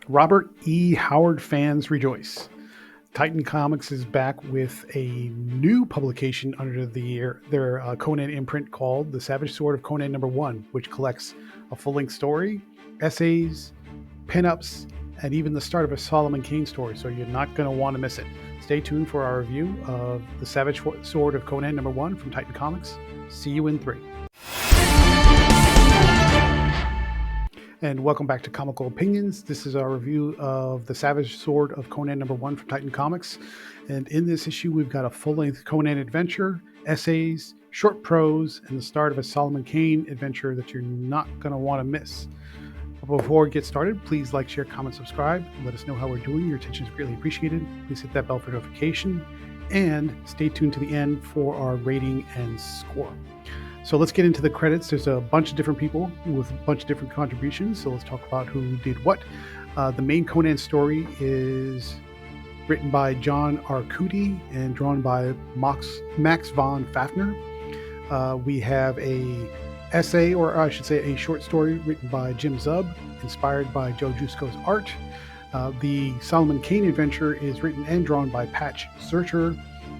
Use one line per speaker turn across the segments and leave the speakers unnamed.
Robert E. Howard fans rejoice. Titan Comics is back with a new publication under their Conan imprint called The Savage Sword of Conan #1, which collects a full-length story, essays, pinups, and even the start of a Solomon Kane story, so you're not going to want to miss it. Stay tuned for our review of The Savage Sword of Conan #1 from Titan Comics. See you in 3. And welcome back to Comical Opinions. This is our review of The Savage Sword of Conan #1 from Titan Comics. And in this issue, we've got a full-length Conan adventure, essays, short prose, and the start of a Solomon Kane adventure that you're not going to want to miss. But before we get started, please like, share, comment, subscribe. Let us know how we're doing. Your attention is greatly appreciated. Please hit that bell for notification. And stay tuned to the end for our rating and score. So let's get into the credits. There's a bunch of different people with a bunch of different contributions. So let's talk about who did what. The main Conan story is written by John Arcudi and drawn by Max von Fafner. We have a essay, or I should say a short story written by Jim Zub, inspired by Joe Jusko's art. The Solomon Kane adventure is written and drawn by Patch Searcher.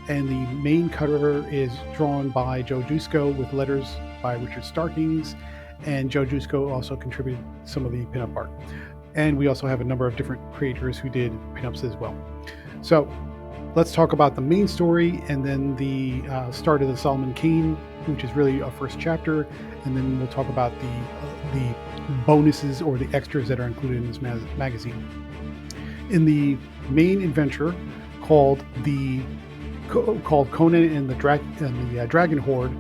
And the main cover is drawn by Joe Jusko with letters by Richard Starkings, and Joe Jusko also contributed some of the pinup art. And we also have a number of different creators who did pinups as well. So let's talk about the main story and then the start of the Solomon Kane, which is really our first chapter, and then we'll talk about the bonuses or the extras that are included in this magazine. In the main adventure called Conan and the Dragon Horde,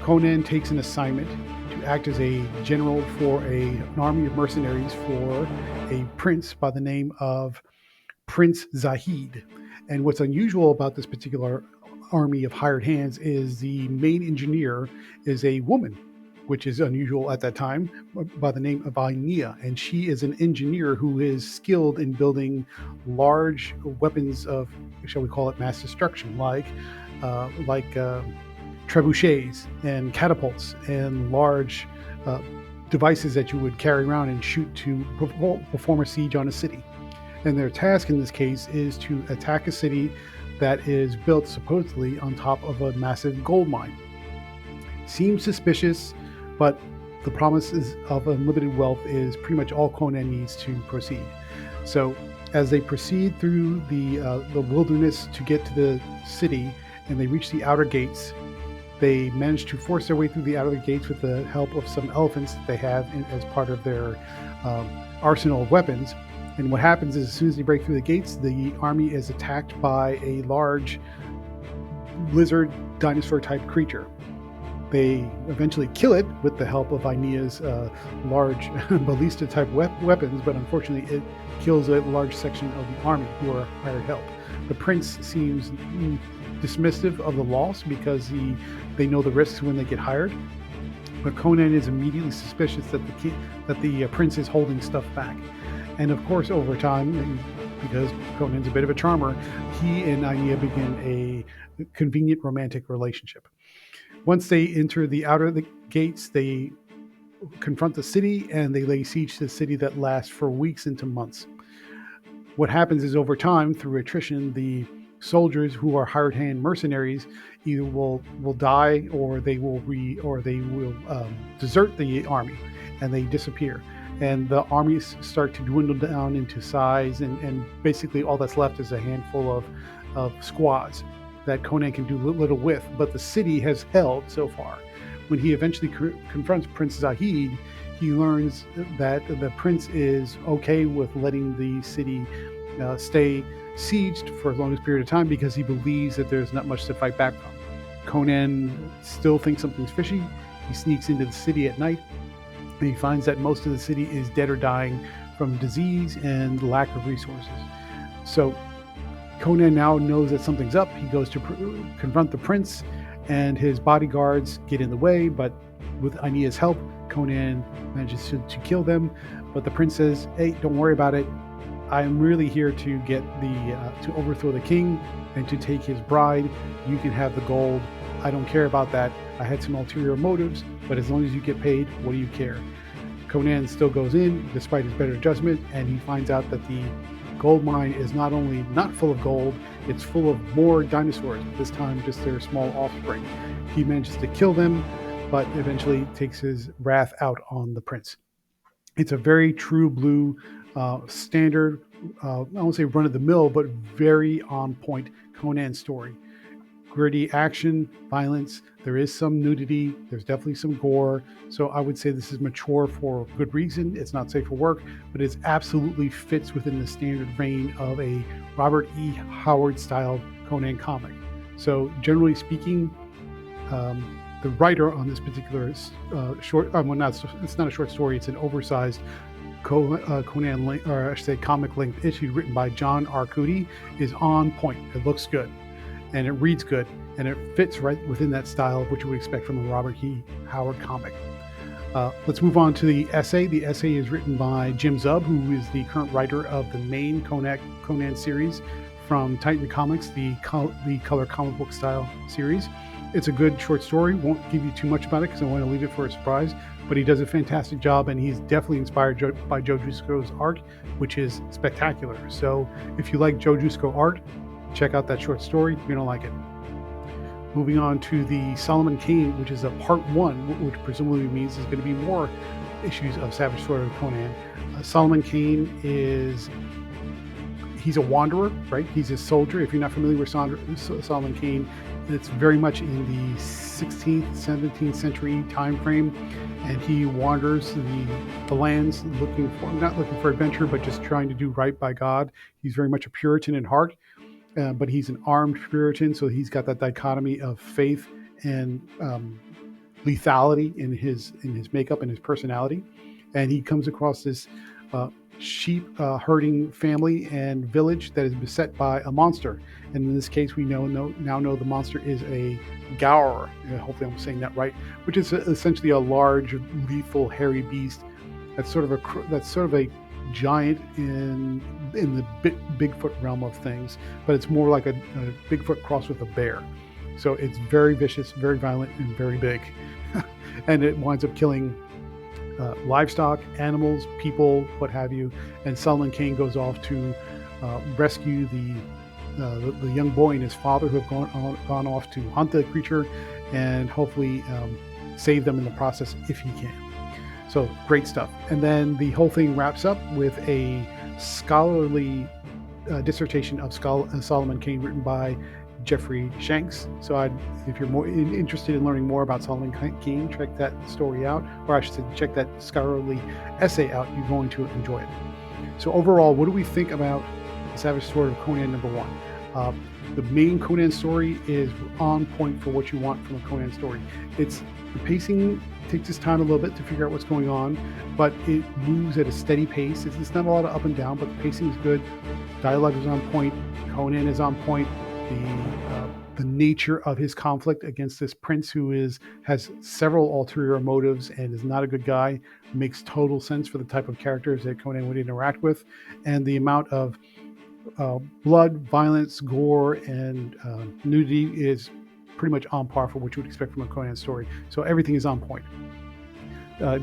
Conan takes an assignment to act as a general for an army of mercenaries for a prince by the name of Prince Zahid. And what's unusual about this particular army of hired hands is the main engineer is a woman, which is unusual at that time, by the name of Ainea. And she is an engineer who is skilled in building large weapons of, shall we call it, mass destruction, like trebuchets and catapults and large devices that you would carry around and shoot to perform a siege on a city. And their task in this case is to attack a city that is built supposedly on top of a massive gold mine. Seems suspicious, but the promises of unlimited wealth is pretty much all Conan needs to proceed. So as they proceed through the wilderness to get to the city, and they reach the outer gates, they manage to force their way through the outer gates with the help of some elephants that they have as part of their arsenal of weapons. And what happens is, as soon as they break through the gates, the army is attacked by a large lizard dinosaur type creature. They eventually kill it with the help of Ainea's large ballista type weapons, but unfortunately it kills a large section of the army who are hired help. The prince seems dismissive of the loss because they know the risks when they get hired, but Conan is immediately suspicious that the prince is holding stuff back. And of course, over time, because Conan's a bit of a charmer, he and Ainea begin a convenient romantic relationship. Once they enter the outer gates, they confront the city and they lay siege to the city that lasts for weeks into months. What happens is, over time, through attrition, the soldiers who are hired hand mercenaries either will die, or they will desert the army and they disappear. And the armies start to dwindle down into size, and basically all that's left is a handful of squads that Conan can do little with, but the city has held so far. When he eventually confronts Prince Zahid, he learns that the prince is okay with letting the city stay sieged for as long as period of time because he believes that there's not much to fight back from. Conan still thinks something's fishy. He sneaks into the city at night, and he finds that most of the city is dead or dying from disease and lack of resources. So Conan now knows that something's up. He goes to confront the prince, and his bodyguards get in the way, but with Ainea's help, Conan manages to kill them. But the prince says, "Hey, don't worry about it. I'm really here to get to overthrow the king and to take his bride. You can have the gold. I don't care about that. I had some ulterior motives, but as long as you get paid, what do you care?" Conan still goes in despite his better judgment, and he finds out that the gold mine is not only not full of gold, it's full of more dinosaurs, this time just their small offspring. He manages to kill them, but eventually takes his wrath out on the prince. It's a very true blue, standard, I won't say run of the mill, but very on point Conan story. Gritty action, violence. There is some nudity. There's definitely some gore. So I would say this is mature for good reason. It's not safe for work, but it absolutely fits within the standard vein of a Robert E. Howard style Conan comic. So generally speaking, the writer on this particular short, it's not a short story, it's an oversized Conan, or I should say comic length issue written by John Arcudi, is on point. It looks good and it reads good and it fits right within that style of what you would expect from a Robert E. Howard comic. Let's move on to the essay. The essay is written by Jim Zub, who is the current writer of the main Conan series from Titan Comics, the color comic book style series. It's a good short story. Won't give you too much about it because I want to leave it for a surprise, but he does a fantastic job, and he's definitely inspired by Joe Jusko's art, which is spectacular. So if you like Joe Jusko art, check out that short story. You're going to like it. Moving on to the Solomon Kane, which is a part 1, which presumably means there's going to be more issues of Savage Sword of Conan. Solomon Kane he's a wanderer, right? He's a soldier. If you're not familiar with Solomon Kane, it's very much in the 16th, 17th century time frame, and he wanders the lands not looking for adventure, but just trying to do right by God. He's very much a Puritan in heart, but he's an armed Puritan, so he's got that dichotomy of faith and lethality in his makeup and his personality. And he comes across this sheep herding family and village that is beset by a monster, and in this case we now know the monster is a Gaur. Hopefully I'm saying that right, which is essentially a large, lethal, hairy beast that's sort of a giant in the Bigfoot realm of things, but it's more like a Bigfoot crossed with a bear. So it's very vicious, very violent, and very big. And it winds up killing livestock, animals, people, what have you. And Solomon Kane goes off to rescue the young boy and his father, who have gone off to hunt the creature and hopefully save them in the process if he can. So great stuff. And then the whole thing wraps up with a scholarly dissertation of Solomon Kane written by Jeffrey Shanks. So if you're more interested in learning more about Solomon Kane, check that story out, or I should say check that scholarly essay out. You're going to enjoy it. So overall, what do we think about Savage Sword of Conan #1? The main Conan story is on point for what you want from a Conan story. The pacing takes its time a little bit to figure out what's going on, but it moves at a steady pace. It's not a lot of up and down, but the pacing is good. Dialogue is on point. Conan is on point. The nature of his conflict against this prince who has several ulterior motives and is not a good guy makes total sense for the type of characters that Conan would interact with, and the amount of blood, violence, gore, and nudity is pretty much on par for what you would expect from a Conan story. So everything is on point.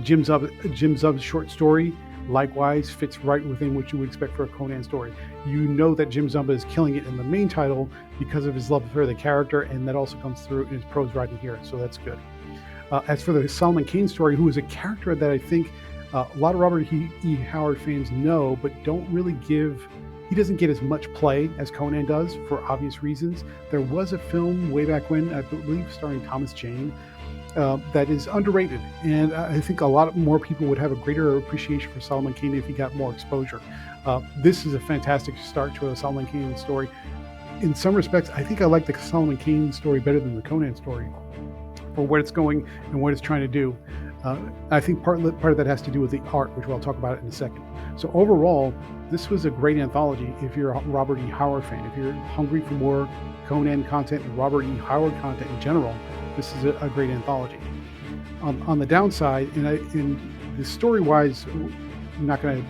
Jim Zub's short story likewise fits right within what you would expect for a Conan story. You know that Jim Zub is killing it in the main title because of his love for the character, and that also comes through in his prose writing here, so that's good. As for the Solomon Kane story, who is a character that I think a lot of Robert E. Howard fans know, but he doesn't get as much play as Conan does for obvious reasons. There was a film way back when, I believe starring Thomas Jane, that is underrated, and I think a lot more people would have a greater appreciation for Solomon Kane if he got more exposure. This is a fantastic start to a Solomon Kane story. In some respects, I think I like the Solomon Kane story better than the Conan story for where it's going and what it's trying to do. I think part of that has to do with the art, which I'll talk about in a second. So overall, this was a great anthology if you're a Robert E. Howard fan. If you're hungry for more Conan content and Robert E. Howard content in general, this is a great anthology. On the downside, and the story-wise, I'm not going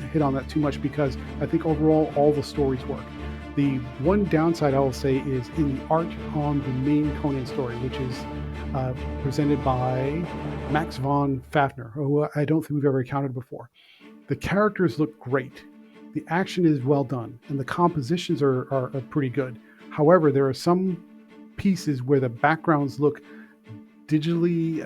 to hit on that too much because I think overall all the stories work. The one downside I will say is in the art on the main Conan story, which is presented by Max von Fafner, who I don't think we've ever encountered before. The characters look great. The action is well done, and the compositions are pretty good. However, there are some pieces where the backgrounds look digitally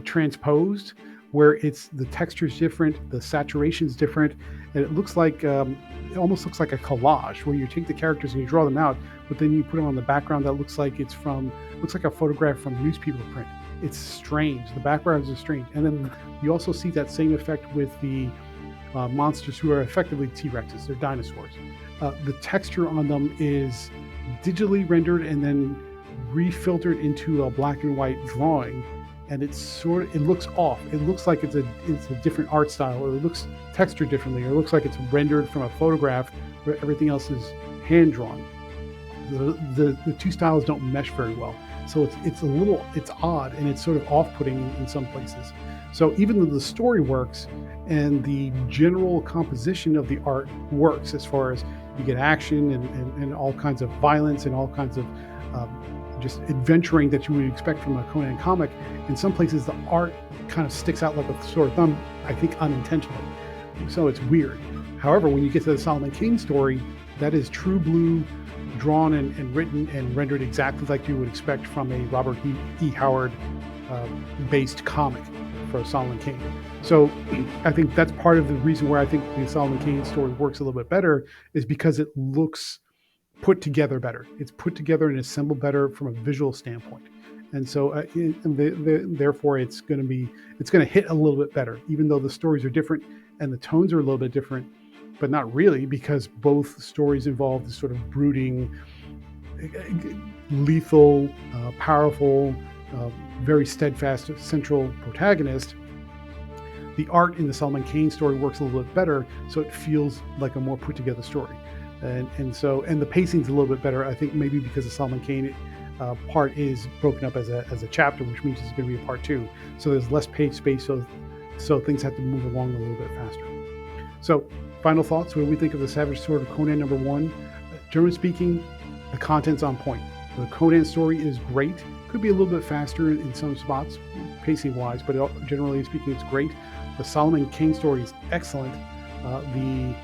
transposed, where the texture's different, the saturation's different, and it almost looks like a collage where you take the characters and you draw them out, but then you put them on the background that looks like a photograph from newspaper print. It's strange. The backgrounds are strange, and then you also see that same effect with the monsters who are effectively T-Rexes. They're dinosaurs. The texture on them is digitally rendered and then refiltered into a black and white drawing, and it looks off. It looks like it's a different art style, or it looks textured differently, or it looks like it's rendered from a photograph where everything else is hand drawn. The two styles don't mesh very well, so it's odd, and it's sort of off-putting in some places. So even though the story works and the general composition of the art works, as far as you get action and all kinds of violence and all kinds of just adventuring that you would expect from a Conan comic, in some places the art kind of sticks out like a sore thumb, I think unintentionally. So it's weird. However, when you get to the Solomon Kane story, that is true blue, drawn and written and rendered exactly like you would expect from a Robert E. Howard based comic for Solomon Kane. So I think that's part of the reason where I think the Solomon Kane story works a little bit better, is because it looks put together better. It's put together and assembled better from a visual standpoint. And so therefore it's going to hit a little bit better, even though the stories are different and the tones are a little bit different, but not really, because both stories involve this sort of brooding, lethal, powerful, very steadfast central protagonist. The art in the Solomon Kane story works a little bit better, so it feels like a more put together story. And the pacing's a little bit better, I think, maybe because the Solomon Kane part is broken up as a chapter, which means it's going to be a part 2. So there's less page space, so things have to move along a little bit faster. So final thoughts: what do we think of the Savage Sword of Conan #1? Generally speaking, the content's on point. The Conan story is great. Could be a little bit faster in some spots, pacing wise, but generally speaking, it's great. The Solomon Kane story is excellent. The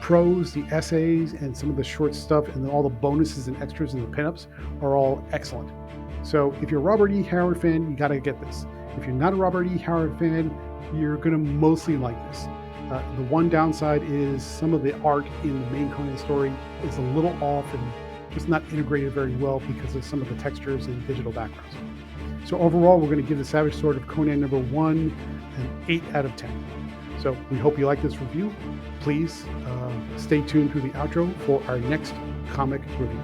prose, the essays, and some of the short stuff, and then all the bonuses and extras and the pinups are all excellent. So if you're a Robert E. Howard fan, you got to get this. If you're not a Robert E. Howard fan, you're going to mostly like this. The one downside is some of the art in the main Conan story is a little off and just not integrated very well because of some of the textures and digital backgrounds. So overall, we're going to give the Savage Sword of Conan #1 an 8 out of 10. So we hope you like this review. Please stay tuned through the outro for our next comic review.